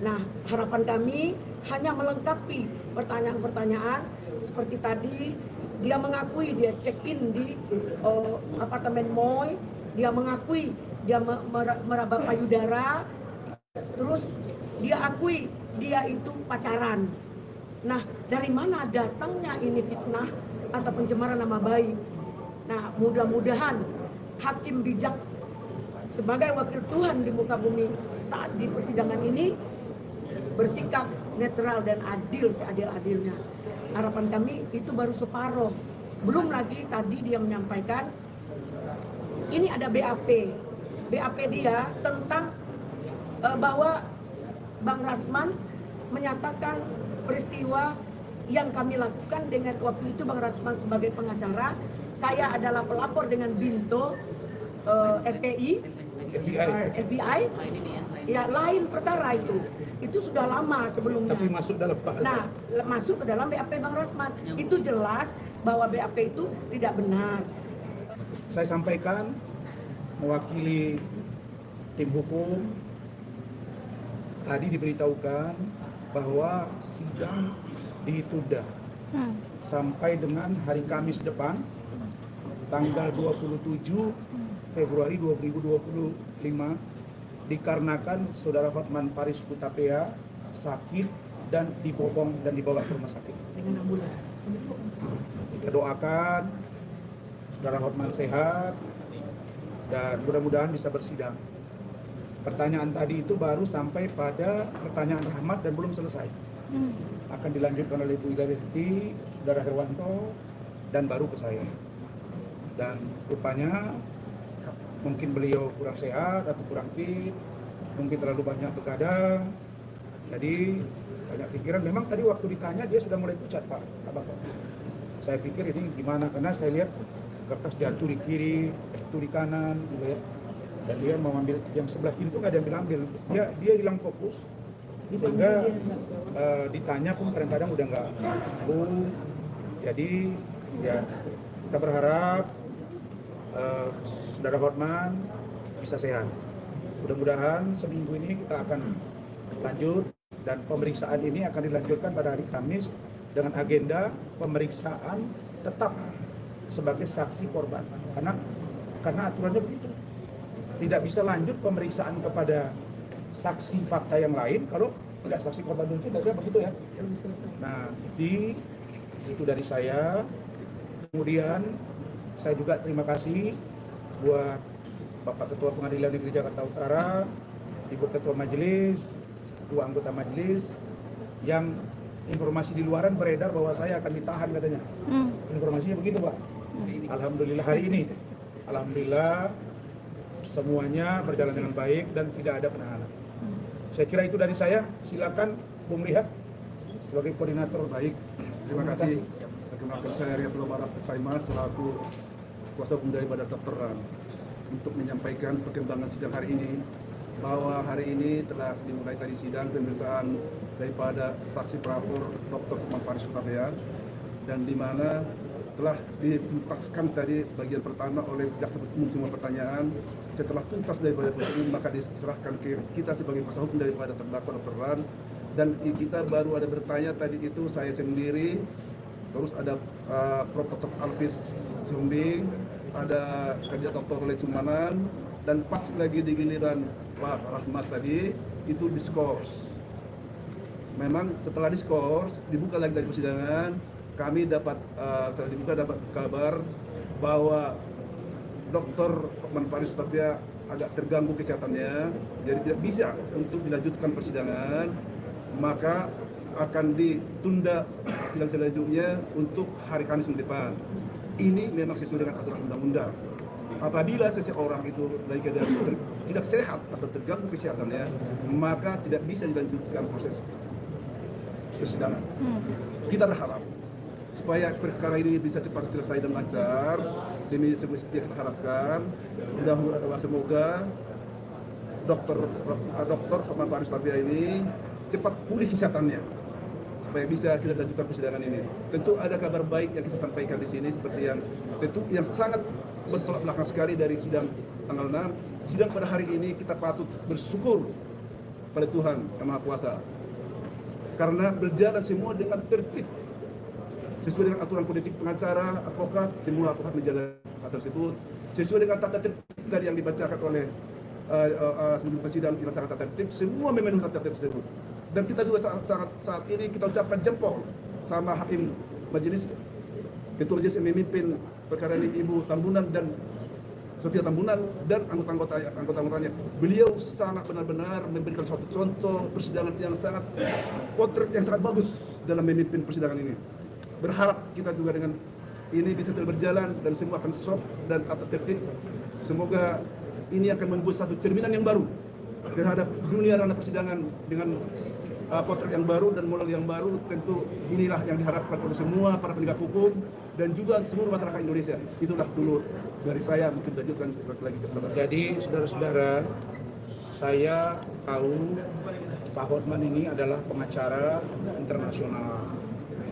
Nah, harapan kami hanya melengkapi pertanyaan-pertanyaan seperti tadi. Dia mengakui dia check-in di apartemen Moy, dia mengakui dia meraba payudara, terus dia akui dia itu pacaran. Nah, dari mana datangnya ini fitnah atau pencemaran nama baik? Nah, mudah-mudahan hakim bijak sebagai wakil Tuhan di muka bumi saat di persidangan ini bersikap netral dan adil seadil-adilnya. Harapan kami itu baru separuh. Belum lagi tadi dia menyampaikan ini ada BAP. BAP dia tentang bahwa Bang Rasman menyatakan peristiwa yang kami lakukan dengan waktu itu Bang Rasman sebagai pengacara, saya adalah pelapor dengan Binto FBI, ya lain perkara itu sudah lama sebelumnya. Tapi masuk dalam bahasa. Nah, masuk ke dalam BAP Bang Rasman. Itu jelas bahwa BAP itu tidak benar. Saya sampaikan mewakili tim hukum, tadi diberitahukan bahwa sidang ditunda sampai dengan hari Kamis depan, tanggal 27 Februari 2025, dikarenakan Saudara Hotman Paris Hutapea sakit dan dibopong dan dibawa ke rumah sakit. Dengan ambulan. Kita doakan Saudara Hotman sehat dan mudah-mudahan bisa bersidang. Pertanyaan tadi itu baru sampai pada pertanyaan Rahmat dan belum selesai. Akan dilanjutkan oleh Bu Ida Rifki, Saudara Herwanto, dan baru ke saya. Dan rupanya mungkin beliau kurang sehat atau kurang fit, mungkin terlalu banyak begadang, jadi banyak pikiran. Memang tadi waktu ditanya dia sudah mulai pucat, Pak Abang. Saya pikir ini gimana, karena saya lihat kertas jatuh di kiri, jatuh di kanan, gitu ya. Dan dia mau ambil yang sebelah kiri itu nggak ada yang ambil, dia hilang fokus, sehingga ditanya pun kadang-kadang udah nggak nyambung. Jadi ya kita berharap Saudara Hotman bisa sehat. Mudah-mudahan seminggu ini kita akan lanjut dan pemeriksaan ini akan dilanjutkan pada hari Kamis dengan agenda pemeriksaan tetap sebagai saksi korban. Karena aturannya begitu. Tidak bisa lanjut pemeriksaan kepada saksi fakta yang lain kalau tidak saksi korban dulu, tidak begitu ya. Nah, itu dari saya. Kemudian saya juga terima kasih buat Bapak Ketua Pengadilan Negeri Jakarta Utara, Ibu Ketua Majelis, Ketua Anggota Majelis, yang informasi di luaran beredar bahwa saya akan ditahan katanya. Informasinya begitu, Pak. Alhamdulillah hari ini, alhamdulillah semuanya berjalan dengan baik dan tidak ada penahanan. Saya kira itu dari saya. Silakan Bung Lihat sebagai koordinator. Baik, terima kasih. Perkenalkan saya Riyatul Barat Saimas selaku kuasa hukum daripada terterang untuk menyampaikan perkembangan sidang hari ini, bahwa hari ini telah dimulai tadi sidang pemeriksaan daripada saksi pelapor Dr. Hotman Paris Hutapea, dan di mana telah dituntaskan tadi bagian pertama oleh jaksa umum semua pertanyaan. Setelah tuntas daripada umum maka diserahkan ke kita sebagai kuasa hukum daripada terdakwa Dr. Ran, dan kita baru ada bertanya tadi itu saya sendiri, terus ada Prof. Dr. Alvis Siumbing, ada Kadit Dr. Lecumanan, dan pas lagi di giliran Pak Rahmat tadi itu diskors. Memang setelah diskors dibuka lagi dari persidangan, kami dapat dapat kabar bahwa Dr. Hotman Paris Hutapea agak terganggu kesehatannya, jadi tidak bisa untuk dilanjutkan persidangan, maka akan ditunda sidang selanjutnya untuk hari Kamis minggu depan. Ini memang sesuai dengan aturan undang-undang. Apabila seseorang itu dari keadaan tidak sehat atau terganggu kesehatannya, maka tidak bisa dilanjutkan proses persidangan. Kita berharap supaya perkara ini bisa cepat selesai dan lancar, demi seperti yang kita harapkan. Mudah-mudahan semoga Dr. Hotman Paris Hutapea ini cepat pulih kesehatannya, supaya bisa kita lanjutkan persidangan ini. Tentu ada kabar baik yang kita sampaikan di sini, seperti yang sangat bertolak belakang sekali dari sidang tanggal 6. Sidang pada hari ini kita patut bersyukur pada Tuhan Yang Maha Kuasa. Karena berjalan semua dengan tertib sesuai dengan aturan politik pengacara, advokat, semua advokat menjalankan hal tersebut sesuai dengan tata tertib tadi yang dibacakan oleh sebelum persidangan dengan sangat tata tertib, semua memenuhi tata tertib tersebut. Dan kita juga saat ini kita ucapkan jempol sama hakim majelis ketua majelis yang memimpin perkara ini Ibu Tambunan dan Sophia Tambunan dan anggota-anggotanya. Beliau sangat benar-benar memberikan suatu contoh persidangan yang sangat potret yang sangat bagus dalam memimpin persidangan ini. Berharap kita juga dengan ini bisa terus berjalan dan semua akan soft dan tata tertib. Semoga ini akan membuat satu cerminan yang baru terhadap dunia ranah persidangan dengan potret yang baru dan modal yang baru. Tentu inilah yang diharapkan oleh semua para penegak hukum dan juga seluruh masyarakat Indonesia. Itulah dulu dari saya, mungkin lanjutkan lagi. Jadi saudara-saudara, saya tahu Pak Hotman ini adalah pengacara internasional,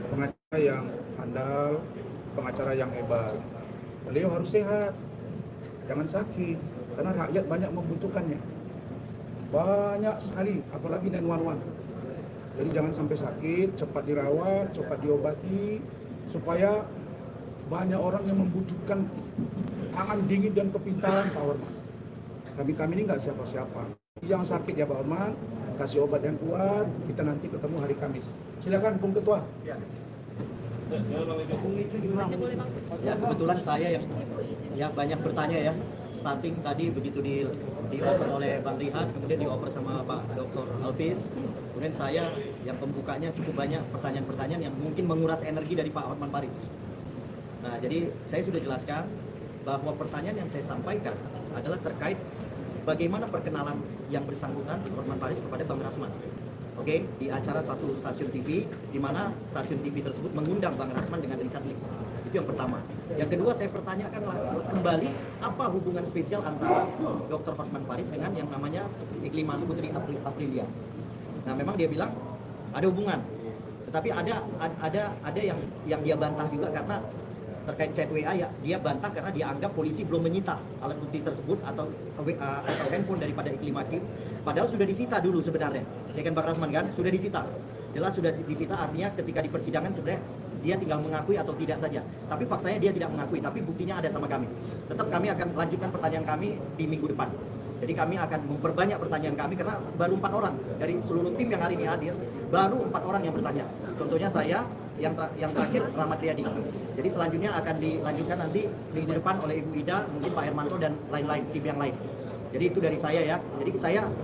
pengacara yang handal, pengacara yang hebat. Beliau harus sehat, jangan sakit, karena rakyat banyak membutuhkannya. Banyak sekali, apalagi 911. Jadi jangan sampai sakit, cepat dirawat, cepat diobati, supaya banyak orang yang membutuhkan tangan dingin dan kepintaran Pak Hotman. Kami ini nggak siapa-siapa. Yang sakit ya Pak Hotman, kasih obat yang kuat, kita nanti ketemu hari Kamis. Silakan Bung Ketua. Ya, kebetulan saya yang banyak bertanya ya. Starting tadi begitu dioper oleh Bang Rihat, kemudian dioper sama Pak Dr. Alvis. Kemudian saya yang pembukanya cukup banyak pertanyaan-pertanyaan yang mungkin menguras energi dari Pak Hotman Paris. Nah, jadi saya sudah jelaskan bahwa pertanyaan yang saya sampaikan adalah terkait bagaimana perkenalan yang bersangkutan Hotman Paris kepada Bang Rasman. Oke, di acara suatu stasiun TV, di mana stasiun TV tersebut mengundang Bang Rasman dengan Richard Lee. Itu yang pertama. Yang kedua, saya pertanyakan kembali apa hubungan spesial antara Dr. Hotman Paris dengan yang namanya Ikliman Putri Aprilia. Nah, memang dia bilang ada hubungan, tetapi ada yang dia bantah juga karena terkait chat WA ya, dia bantah karena dia anggap polisi belum menyita alat bukti tersebut atau handphone daripada Iklim Hakim, padahal sudah disita dulu sebenarnya. Ya kan Bang Rasman kan, sudah disita. Jelas sudah disita, artinya ketika di persidangan sebenarnya dia tinggal mengakui atau tidak saja. Tapi faktanya dia tidak mengakui, tapi buktinya ada sama kami. Tetap kami akan lanjutkan pertanyaan kami di minggu depan. Jadi kami akan memperbanyak pertanyaan kami karena baru 4 orang dari seluruh tim yang hari ini hadir, baru 4 orang yang bertanya. Contohnya saya, yang terakhir Rahmat Riyadi. Jadi selanjutnya akan dilanjutkan nanti minggu depan oleh Ibu Ida, mungkin Pak Hermanto dan lain-lain, tim yang lain. Jadi itu dari saya ya. Jadi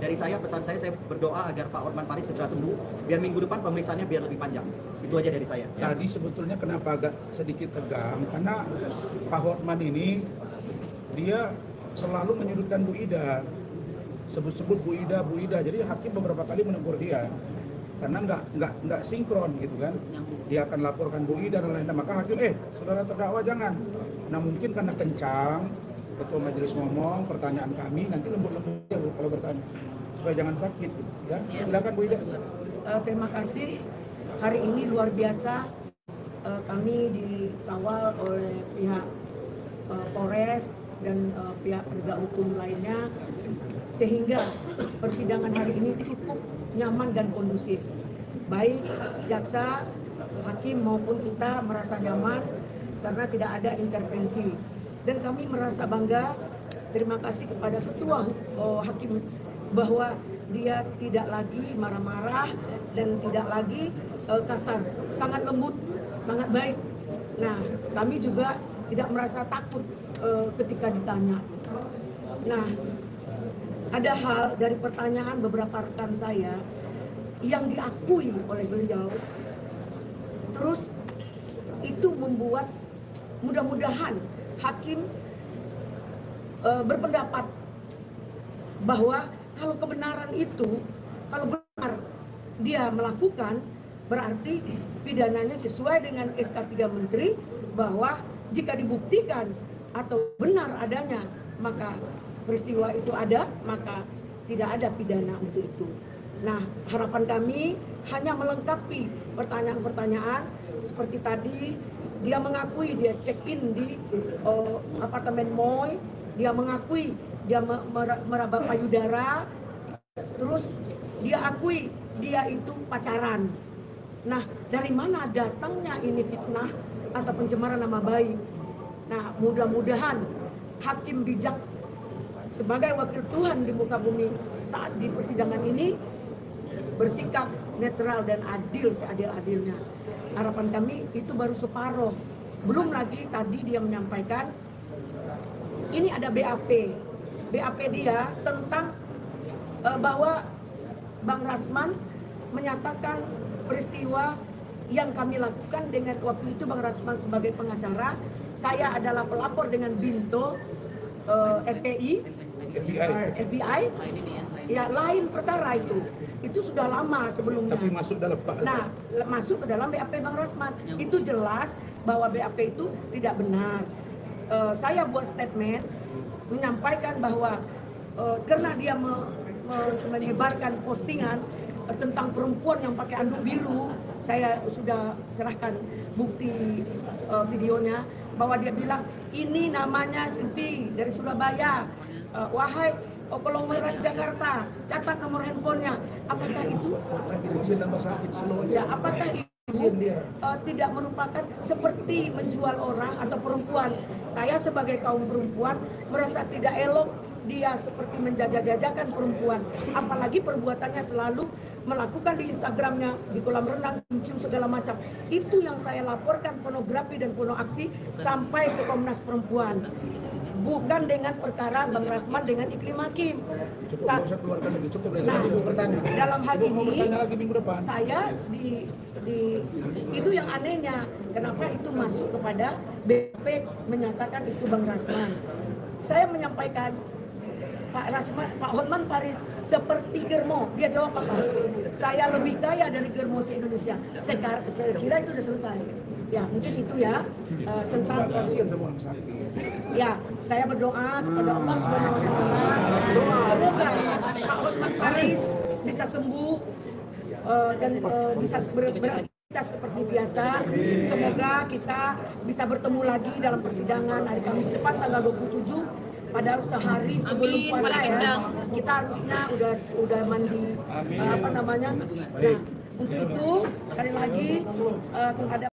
dari saya pesan saya berdoa agar Pak Hotman Paris segera sembuh, biar minggu depan pemeriksaannya biar lebih panjang. Itu aja dari saya. Tadi sebetulnya kenapa agak sedikit tegang, karena Pak Hotman ini dia selalu menyudutkan Bu Ida, sebut-sebut Bu Ida, jadi hakim beberapa kali menegur dia karena nggak sinkron gitu kan. Dia akan laporkan Bu Ida dan lain-lain, maka hakim saudara terdakwa jangan. Nah mungkin karena kencang ketua majelis ngomong, pertanyaan kami nanti lembut-lembut ya Bu kalau bertanya supaya jangan sakit gitu, ya. Silakan Bu Ida. Terima kasih. Hari ini luar biasa, kami dikawal oleh pihak Polres dan pihak penegak hukum lainnya, sehingga persidangan hari ini cukup nyaman dan kondusif. Baik jaksa, hakim maupun kita merasa nyaman karena tidak ada intervensi. Dan kami merasa bangga, terima kasih kepada ketua hakim bahwa dia tidak lagi marah-marah dan tidak lagi kasar, sangat lembut, sangat baik. Nah, kami juga tidak merasa takut ketika ditanya. Nah, ada hal dari pertanyaan beberapa rekan saya yang diakui oleh beliau, terus itu membuat mudah-mudahan hakim berpendapat bahwa kalau kebenaran itu, kalau benar dia melakukan, berarti pidananya sesuai dengan SK 3 Menteri, bahwa jika dibuktikan atau benar adanya, maka peristiwa itu ada, maka tidak ada pidana untuk itu. Nah, harapan kami hanya melengkapi pertanyaan-pertanyaan seperti tadi. Dia mengakui dia check-in di apartemen Moy, dia mengakui dia meraba payudara, terus dia akui dia itu pacaran. Nah, dari mana datangnya ini fitnah atau pencemaran nama baik? Nah, mudah-mudahan hakim bijak sebagai wakil Tuhan di muka bumi saat di persidangan ini bersikap netral dan adil seadil-adilnya. Harapan kami itu baru separuh. Belum lagi tadi dia menyampaikan ini ada BAP. BAP dia tentang bahwa Bang Rasman menyatakan peristiwa yang kami lakukan dengan waktu itu Bang Rasman sebagai pengacara, saya adalah pelapor dengan Binto FBI, ya lain perkara itu sudah lama sebelumnya. Tapi masuk dalam bahasa. Nah, masuk ke dalam BAP Bang Rasman itu jelas bahwa BAP itu tidak benar. Saya buat statement menyampaikan bahwa karena dia menyebarkan postingan tentang perempuan yang pakai anduk biru, saya sudah serahkan bukti videonya bahwa dia bilang ini namanya Silvi dari Surabaya, wahai konglomerat Jakarta, catat nomor handphonenya. Apakah itu? Ya, apakah itu tidak merupakan seperti menjual orang atau perempuan? Saya sebagai kaum perempuan merasa tidak elok dia seperti menjajah-jajakan perempuan, apalagi perbuatannya selalu melakukan di Instagramnya, di kolam renang, mencium segala macam. Itu yang saya laporkan, pornografi dan porno aksi sampai ke Komnas Perempuan. Bukan dengan perkara Bang Rasman dengan Iklim Hakim. Dalam hal ini saya itu yang anehnya, kenapa itu masuk kepada BP menyatakan itu Bang Rasman. Saya menyampaikan Pak Rasman, Pak Hotman Paris seperti Germo, dia jawab apa? Saya lebih kaya dari Germo se-Indonesia. Saya kira itu sudah selesai. Ya mungkin itu ya tentang ya saya berdoa kepada Allah Subhanahu Wa Taala semoga Pak Hotman Paris bisa sembuh dan bisa beraktivitas seperti biasa. Semoga kita bisa bertemu lagi dalam persidangan hari Kamis depan tanggal 27. Padahal sehari sebelum puasa ya, kita harusnya udah mandi apa namanya. Nah, untuk itu sekali lagi ada